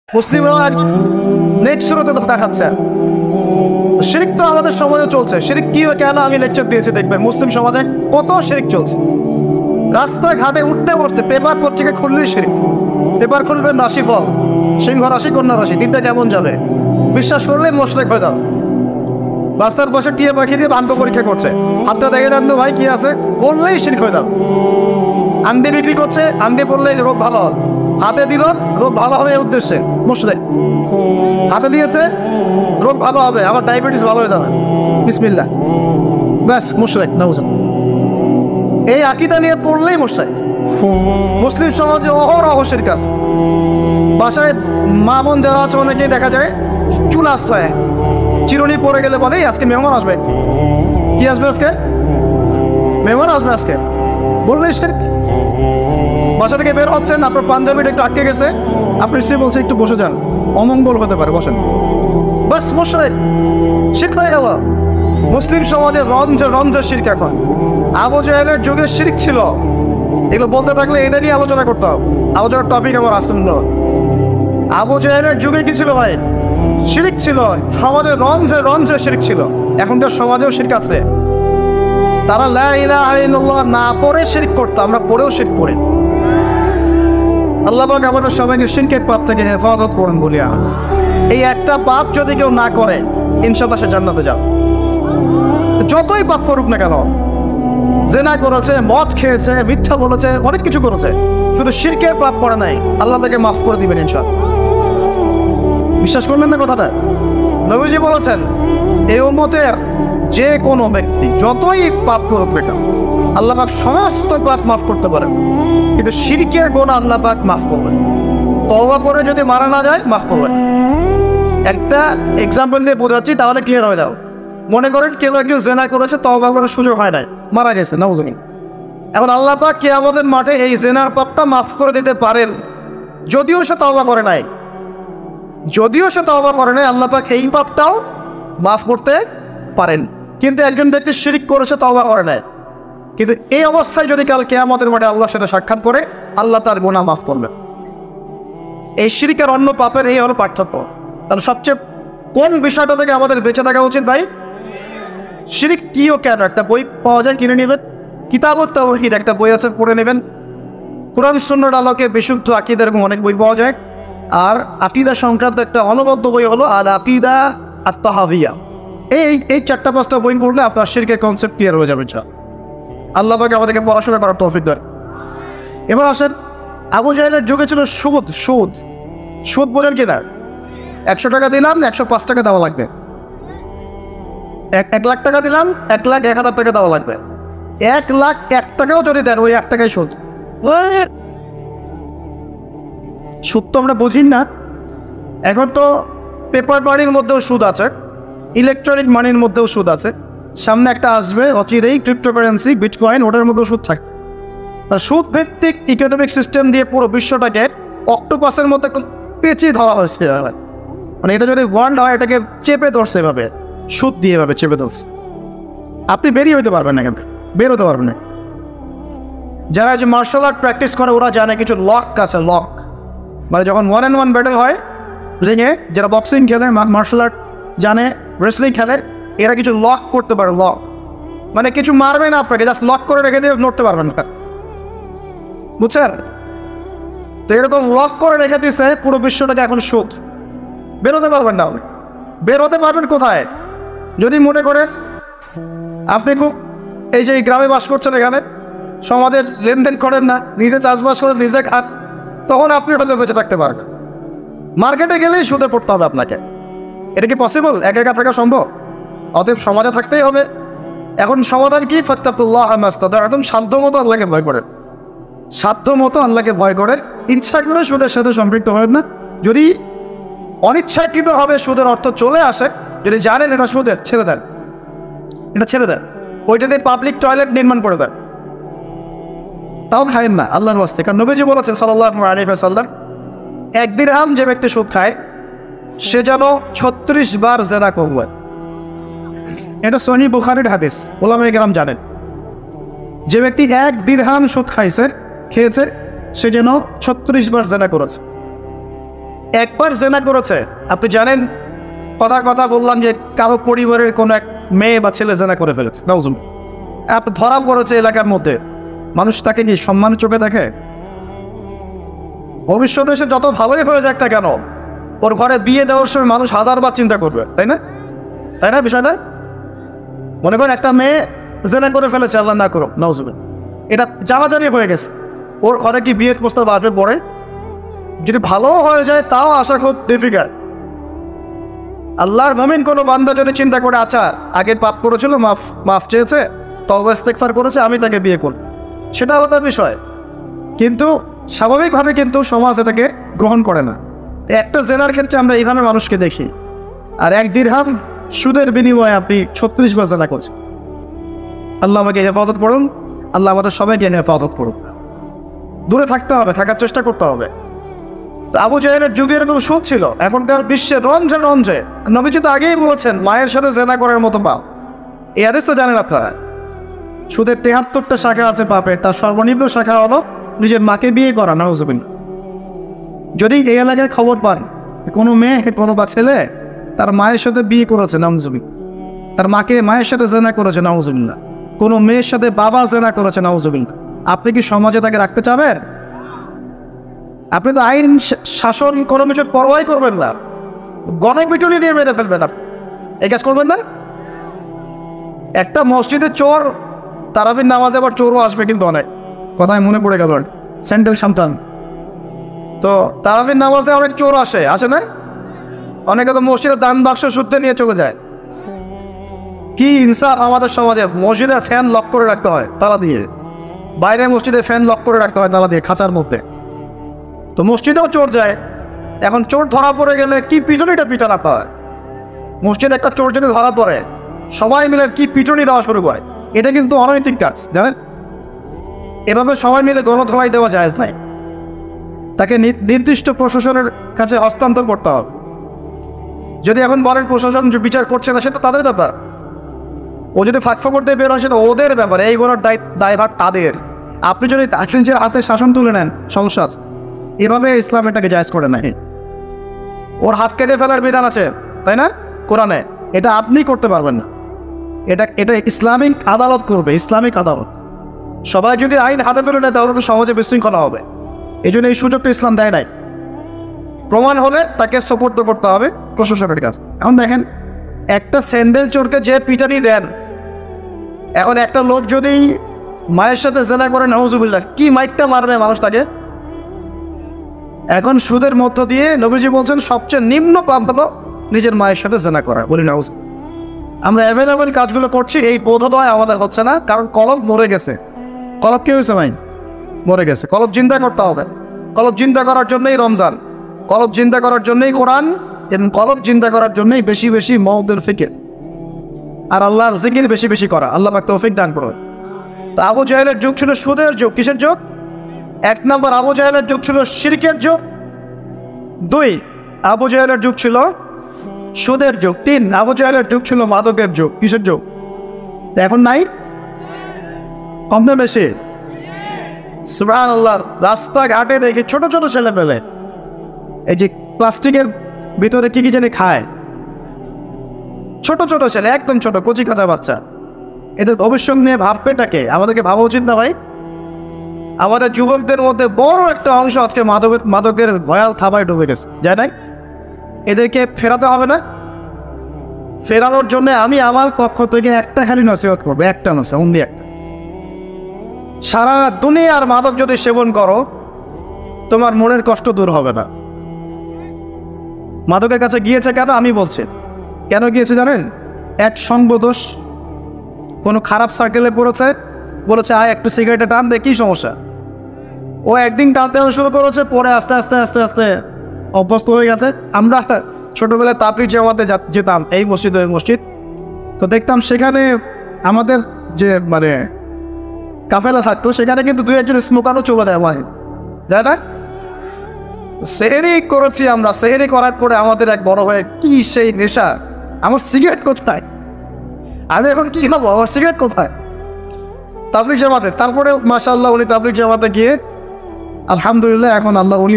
মুসলিমরা নেক্সট শুরুতে ধোঁকা খাচ্ছে। শিরিক তো আমাদের সমাজে চলছে। শিরিক কি কেন আমি লেকচার দিয়েছি দেখবেন, মুসলিম সমাজে কত শিরিক চলছে। রাস্তাঘাটে উঠতে বসতে পেপার পত্রিকা খুললেই শিরিক। পেপার খুলবেন রাশিফল, সিংহ রাশি কন্যা রাশি, দিনটা কেমন যাবে বিশ্বাস করলে মোশরেক হয়ে যাও। রাস্তার পাশে টিয়া পাখি দিয়ে ভাগ্য পরীক্ষা করছে, হাতটা দেখে দেন তো ভাই কি আছে, বললেই শিরিক হয়ে যাও। আঙ্গি বিক্রি করছে, আঙ্গি পড়লে রোগ ভালো হবে, হাতে দিল রোগ ভালো হবে এই উদ্দেশ্যে মোশরেক। হাতে দিয়েছে রোগ ভালো হবে, আমার ডায়াবেটিস ভালো হয়ে যাবে, বিসমিল্লাহ, ব্যাস মোশরেক না বুঝেন। এই আকীদা নিয়ে পড়লেই মোশরেক। মুসলিম সমাজে অহরহ শিরক আছে। বাসায় মা বোন যারা আছে অনেকেই দেখা যায় চুল আসতে চিরুনি পরে গেলে বলে আজকে মেহমান আসবে। কি আসবে আজকে? মেহমান আসবে আজকে, বললেই শিরক। বাসা থেকে বের হচ্ছেন, আপনার পাঞ্জাবিটা একটু আটকে গেছে, আপনি স্ত্রী বলছে একটু বসে যান, অমঙ্গল হতে পারে, বসেন, বাস মোশরেক, শিরক হয়ে গেল। মুসলিম সমাজে রঞ্জ শিরক। এখন আবু জাহেলের যুগে শিরক ছিল, এগুলো বলতে থাকলে এটা নিয়ে আলোচনা করতে হবে। আলোচনার টপিক আমার আসতে হলো আবু জাহেলের যুগে কি ছিল ভাই? শিরক ছিল, সমাজে রঞ্জে শিরক ছিল। এখনকার সমাজেও শিরক আছে। তারা লা ইলাহা ইল্লাল্লাহ না পড়ে শিরক করতো, আমরা পড়েও শিরক করি। আল্লাহ পাক আমাদের সবাইকে শিরকের পাপ থেকে হেফাজত করুন বলিয়া। এই একটা পাপ যদি কেউ না করে ইনশাআল্লাহ সে জান্নাতে যাবে। যতই পাপ করুক না কেন, জেনা করেছে, মদ খেয়েছে, মিথ্যা বলেছে, অনেক কিছু করেছে, শুধু শিরকের পাপ করে নাই, আল্লাহ তাকে মাফ করে দিবেন ইনশাআল্লাহ। বিশ্বাস করলেন না কথাটা? নবীজি বলেছেন এই উম্মতের যে কোনো ব্যক্তি যতই পাপ করুক না কেন আল্লাহ পাক সমস্ত পাপ মাফ করতে পারেন, কিন্তু শিরকের গুনাহ আল্লাহ পাক মাফ করবেন। তওবা করে যদি মারা না যায় মাফ করবেন। একটা এক্সাম্পল দিয়ে বোঝাচ্ছি তাহলে ক্লিয়ার হয়ে যাও। মনে করেন কেউ একজন জেনা করেছে, তওবা করার সুযোগ হয় নাই, মারা গেছে, নাউজুবিল্লাহ। এখন আল্লাহ পাক কিয়ামতের মাঠে এই জেনার পাপটা মাফ করে দিতে পারেন, যদিও সে তওবা করে নাই। আল্লাহ পাক এই পাপটাও মাফ করতে পারেন। কিন্তু একজন ব্যক্তি শিরক করেছে, তওবা করে নাই, কিন্তু এই অবস্থায় যদি কাল কিয়ামতের মাঠে আল্লাহর সাথে সাক্ষাৎ করে, আল্লাহ তার গুনাহ মাফ করবেন। এই শিরক আর অন্য পাপের এই হলো পার্থক্য। তাহলে সবচেয়ে কোন বিষয়টা থেকে আমাদের বেঁচে থাকা উচিত ভাই? শিরক কি ও কেন, একটা বই পাওয়া যায়, কিনে নেবেন। কিতাবুত তাওহীদ একটা বই আছে, পড়ে নেবেন। কুরআন সুন্নাহর আলোকে বিশুদ্ধ আকীদা এরকম অনেক বই পাওয়া যায়। আর আকীদা সংক্রান্ত একটা অনবদ্য বই হলো আল আকীদা আত তাহাওয়িয়া। এই 4-5টা বই পড়লে আপনার শিরকের কনসেপ্ট ক্লিয়ার হয়ে যাবে। আল্লাহ পাক আমাদেরকে পড়াশোনা করার তৌফিক দেন। এবার আসেন, আবু জাহেলের যুগে ছিল সুদ বোঝেন কিনা? 100 টাকা দিলাম, 105 টাকা দেওয়া লাগবে। 1 লাখ টাকা দিলাম, 1,01,000 টাকা দেওয়া লাগবে। 1,01,000 টাকাও যদি দেন, ওই 1 টাকাই সুদ। সুদ তো আমরা বুঝি না। এখন তো পেপার মানির মধ্যেও সুদ আছে, ইলেকট্রনিক মানির মধ্যেও সুদ আছে। সামনে একটা আসবে অচিরেই ক্রিপ্টোকারেন্সি, বিটকয়েন, ওটার মধ্যেও সুদ থাকে। আর সুদ ভিত্তিক ইকোনমিক সিস্টেম দিয়ে পুরো বিশ্বটাকে অক্টোপাসের মধ্যে পেঁচিয়ে ধরা হয়েছে। মানে এটা যদি ওয়ার্ল্ড হয়, এটাকে চেপে ধরছে এভাবে, সুদ দিয়ে এভাবে চেপে ধরছে। আপনি বেরিয়ে হইতে পারবেন না, কিন্তু বের হতে পারবেন না। যারা যে মার্শাল আর্ট প্র্যাকটিস করে ওরা জানে কিছু লক আছে, লক মানে যখন 1-on-1 ব্যাটেল হয় রিংয়ে, যারা বক্সিং খেলে, মার্শাল আর্ট জানে, রেসলিং খেলে, এরা কিছু লক করতে পারে। লক মানে কিছু মারবে না আপনাকে, জাস্ট লক করে রেখে দিয়ে নড়তে পারবেন না, বুঝছেন? তো এরকম লক করে রেখে দিচ্ছে পুরো বিশ্বটাকে। এখন সুদ, বেরোতে পারবেন না। বেরোতে পারবেন কোথায়? যদি মনে করেন আপনি খুব এই যে গ্রামে বাস করছেন, এখানে সমাজের লেনদেন করেন না, নিজে চাষবাস করেন, নিজে খান, তখন আপনি হয়তো বেঁচে থাকতে পারবেন। মার্কেটে গেলেই সুদে পড়তে হবে আপনাকে। এটা কি পসিবল? একা থাকা সম্ভব? অতএব সমাজে থাকতেই হবে। এখন সমাধান কি? ফাত্তাকুল্লাহ মাস্তাতা, একদম সাধ্য মতো আল্লাহকে ভয় করেন, সাধ্য মতো আল্লাহকে ভয় করেন। ইচ্ছা করে সুদের সাথে সম্পৃক্ত হয় না। যদি অনিচ্ছাকৃতভাবে সুদের অর্থ চলে আসে, যদি জানেন এটা সুদের, ছেড়ে দেন, এটা ছেড়ে দেন। ওইটাতে পাবলিক টয়লেট নির্মাণ করে দেন, তাও খায়েন না আল্লাহর ওয়াস্তে। কারণ নবীজি বলেছেন সাল্লাল্লাহু আলাইহি ওয়াসাল্লাম, 1 দিরহাম যে ব্যক্তি সুদ খায় সে যেন 36 বার জেনা করবে। এটা সহিহ বুখারীর হাদিস, উলামায়ে কেরাম জানেন। যে ব্যক্তি 1 দিরহাম সুদ খেয়েছে সে যেন 36 বার জেনা করেছে। একবার জেনা করেছে, আপনি জানেন কথা বললাম যে কারো পরিবারের কোনো এক মেয়ে বা ছেলে জেনা করে ফেলেছে, নাউজুবিল্লাহ, আপনি ধরা পড়েছে এলাকার মধ্যে, মানুষ তাকে কি সম্মানের চোখে দেখে? ভবিষ্যতে সে যত ভালোই হয়ে যাক না কেন, ওর ঘরে বিয়ে দেওয়ার সময় মানুষ হাজারবার চিন্তা করবে, তাই না? তাই না বিষয়টা? মনে করেন একটা মেয়ে জেনা করে ফেলেছে, আল্লাহ না করো, নাউজুবিল্লাহ, এটা জানাজানি হয়ে গেছে, ওর ঘরে কি বিয়ের প্রস্তাব আসবে পরে? যদি ভালো হয়ে যায় তাও আসা খুব ডিফিকাল্ট। আল্লাহর মুমিন কোনো বান্দা যদি চিন্তা করে, আচ্ছা আগে পাপ করেছিল, মাফ চেয়েছে, তওবা ইস্তেগফার করেছে, আমি তাকে বিয়ে করব, সেটা আলাদা বিষয়। কিন্তু স্বাভাবিকভাবে কিন্তু সমাজ এটাকে গ্রহণ করে না। একটা জেনার ক্ষেত্রে আমরা এইভাবে মানুষকে দেখি, আর 1 দিরহাম সুদের বিনিময়ে আপনি 36 বার জেনা করছেন। আল্লাহ আমাকে হেফাজত করুন, আল্লাহ আমাদের সবাইকে হেফাজত করুন। দূরে থাকতে হবে, থাকার চেষ্টা করতে হবে। আবু জাহেলের যুগে এরকম সুদ ছিল, এখনকার বিশ্বে রঞ্জে নবীজি তো আগেই বলেছেন মায়ের সাথে জেনা করার মতো পাপ। এই হাদিস তো জানেন আপনারা। সুদের 73টা শাখা আছে পাপের, তার সর্বনিম্ন শাখা হলো নিজের মাকে বিয়ে করা, নাউজুবিল্লাহ। যদি এই এলাকায় খবর পান কোনো মেয়ে কোনো বা ছেলে তার মায়ের সাথে বিয়ে করেছে, নাউজুবিল্লাহ, তার মায়ের সাথে জেনা করেছে, নাউজুবিল্লাহ, কোনো মেয়ের সাথে বাবা জেনা করেছে, নাউজুবিল্লাহ, আপনি কি সমাজে তাকে রাখতে চাবেন? আপনি তো আইন শাসন কোনো কিছুর পরোয়াই করবেন না, গণপিটুনি দিয়ে মেরে ফেলবেন। আপনি এই কাজ করবেন না? একটা মসজিদে চোর, তারাবির নামাজে আবার চোরও আসবে কিন্তু অনেক, কথায় মনে পড়ে গেল, স্যান্ডেল সান্তান, তো তারাবির নামাজে অনেক চোর আসে না? অনেকে তো মসজিদের দান বাক্স শুদ্ধে নিয়ে চলে যায়। কি ইনসাফ আমাদের সমাজে! মসজিদে ফ্যান লক করে রাখতে হয় তালা দিয়ে, বাইরে মসজিদে ফ্যান লক করে রাখতে হয় তালা দিয়ে, খাঁচার মধ্যে। তো মসজিদেও চোর যায়। এখন চোর ধরা পড়ে গেলে কি পিটুনিটা পিটানো হয়! মসজিদে একটা চোর যদি ধরা পড়ে, সবাই মিলে কি পিটুনি দেওয়া শুরু করে। এটা কিন্তু অনৈতিক কাজ, জানেন? এভাবে সবাই মিলে গণধোলাই দেওয়া জায়েজ নাই। তাকে নির্দিষ্ট প্রশাসনের কাছে হস্তান্তর করতে হবে। যদি এখন বলেন প্রশাসন বিচার করছে না, সেটা তাদের ব্যাপার। ও যদি ফাঁকফা করতে বের হয়, সেটা ওদের ব্যাপার, এইগুলোর দায়ভার তাদের। আপনি যদি নিজের হাতে শাসন তুলে নেন, সমস্যা আছে। এভাবে ইসলাম এটাকে জায়েজ করে নাই। ওর হাত কেটে ফেলার বিধান আছে, তাই না, কোরআনে? এটা আপনি করতে পারবেন না, এটা ইসলামিক আদালত করবে, ইসলামিক আদালত। সবাই যদি আইন হাতে তুলে নেয় তাহলে তো সমাজে বিশৃঙ্খলা হবে। এই জন্য এই সুযোগটা ইসলাম দেয় নাই। প্রমাণ হলে তাকে সুপর্দ করতে হবে প্রশাসনের কাছে। এখন দেখেন, একটা স্যান্ডেল চোরকে যে পিটানি দেন, এখন একটা লোক যদি মায়ের সাথে জেনা করে, নাউজুবিল্লাহ, কি মাইকটা মারবে মানুষ তাকে! এখন সুদের মধ্য দিয়ে নবীজি বলছেন সবচেয়ে নিম্ন পাপ হলো নিজের মায়ের সাথে জেনা করা। বলি নাউজ, আমরা অ্যাভেলেবেল কাজগুলো করছি, এই বোধোদয় আমাদের হচ্ছে না, কারণ কলব মরে গেছে। কলব কি হয়েছে ভাই? মরে গেছে। কলব জিন্দা করতে হবে। কলব জিন্দা করার জন্যই রমজান, কলব জিন্দা করার জন্যই কোরআন, এবং কলব জিন্দা করার জন্যই বেশি বেশি মওদুল ফিকির আর আল্লাহর জিকির বেশি বেশি করা। আল্লাহ পাক তৌফিক দান করুন। তো আবু জাহেলের যুগ ছিল সুদের যুগ। কিসের যুগ? 1 নম্বর, আবু জাহেলের যুগ ছিল শিরকের যুগ। 2, আবু জাহেলের যুগ ছিল সুদের যুগ। 3, আবু জাহেলের যুগ ছিল মাদকের যুগ। কিসের যুগ? এখন নাই? কম না বেশি? সুবহানাল্লাহ। রাস্তাঘাটে দেখি ছোট ছোট ছেলে পেলে এই যে প্লাস্টিকের ভিতরে কি জানি খায়, ছোট ছোট ছেলে, একদম ছোট কচি কাঁচা বাচ্চা। এদের ভবিষ্যৎ নিয়ে ভাববেটাকে? আমাদেরকে ভাবা উচিত না ভাই? আমাদের যুবকদের মধ্যে বড় একটা অংশ আজকে মাদকের ভয়াল থাবায় ডুবে গেছে, যায় নাই? এদেরকে ফেরাতে হবে না? ফেরানোর জন্য আমি আমার পক্ষ থেকে একটা খালি নসিহত করবো, একটা নসিহত, অনলি একটা। সারা দুনিয়ার মাদক যদি সেবন করো, তোমার মনের কষ্ট দূর হবে না। মাদকের কাছে গিয়েছে কেন? আমি বলছি কেন গিয়েছে জানেন? এক সঙ্গদোষ, কোনো খারাপ সার্কেলে পড়েছে, বলেছে আয় একটু সিগারেটে টান দে, কি সমস্যা? ও একদিন টানতে শুরু করেছে, পরে আস্তে আস্তে আস্তে আস্তে অভ্যস্ত হয়ে গেছে। আমরা ছোটবেলায় তাবলিগ জামাতে যেতাম, এই মসজিদ ওই মসজিদ, তো দেখতাম সেখানে আমাদের যে মানে কাফেলা থাকতো, সেখানে কিন্তু 2-1 স্মোকারও চলে যায়, যায় না? সেহরি করেছি আমরা, সেহরি করার পরে আমাদের এক বড় হয়ে কি সেই নেশা, আমার সিগারেট কোথায়, আমি এখন কি খাবো, আমার সিগারেট কোথায়? তাবলিগ জামাতে। তারপরে মাশাআল্লাহ উনি তাবলিগ জামাতে গিয়ে আলহামদুলিল্লাহ এখন আল্লাহ উনি